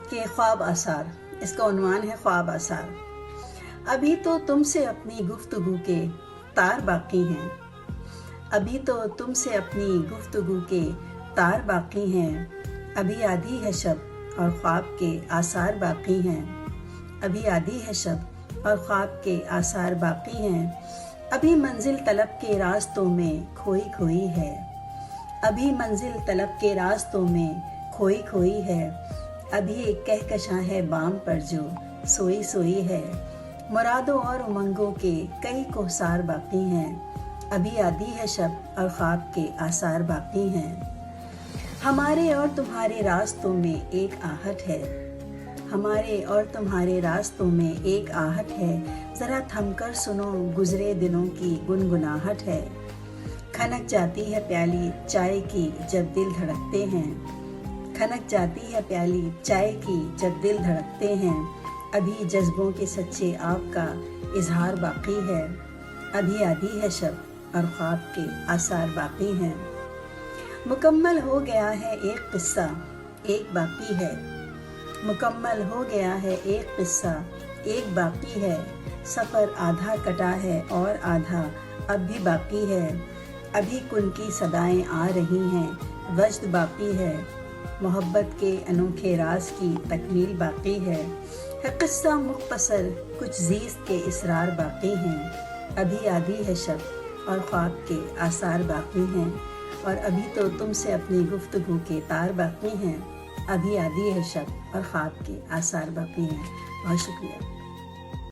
کہ خواب آثار، اس کا عنوان ہے خواب آثار۔ ابھی تو تم سے اپنی گفتگو کے تار باقی ہیں، ابھی تو تم سے اپنی گفتگو کے تار باقی ہیں، ابھی آدھی ہے شب اور خواب کے آثار باقی ہیں، ابھی آدھی ہے شب اور خواب کے آثار باقی ہیں، ابھی منزل طلب کے راستوں میں کھوئی کھوئی ہے، ابھی منزل طلب کے راستوں میں کھوئی کھوئی ہے، ابھی ایک کہکشاں ہے بام پر جو سوئی سوئی ہے، مرادوں اور امنگوں کے کئی کوثار باقی ہیں، ابھی آدھی ہے شب اور خواب کے آثار باقی ہیں۔ ہمارے اور تمہارے راستوں میں ایک آہٹ ہے، ہمارے اور تمہارے راستوں میں ایک آہٹ ہے، ذرا تھم کر سنو گزرے دنوں کی گنگناہٹ ہے، کھنک جاتی ہے پیالی چائے کی جب دل دھڑکتے ہیں، کھنک جاتی ہے پیالی چائے کی جب دل دھڑکتے ہیں، ابھی جذبوں کے سچے آپ کا اظہار باقی ہے، ابھی آدھی ہے شب اور خواب کے آثار باقی ہیں۔ مکمل ہو گیا ہے ایک قصہ، ایک باقی ہے، مکمل ہو گیا ہے ایک قصہ، ایک باقی ہے، سفر آدھا کٹا ہے اور آدھا اب بھی باقی ہے، ابھی کن کی صدائیں آ رہی ہیں، وجد باقی ہے، محبت کے انوکھے راز کی تکمیل باقی ہے قصہ مختصر کچھ زیست کے اسرار باقی ہیں، ابھی آدھی ہے شب اور خواب کے آثار باقی ہیں، اور ابھی تو تم سے اپنی گفتگو کے تار باقی ہیں، ابھی آدھی ہے شب اور خواب کے آثار باقی ہیں۔ بہت شکریہ۔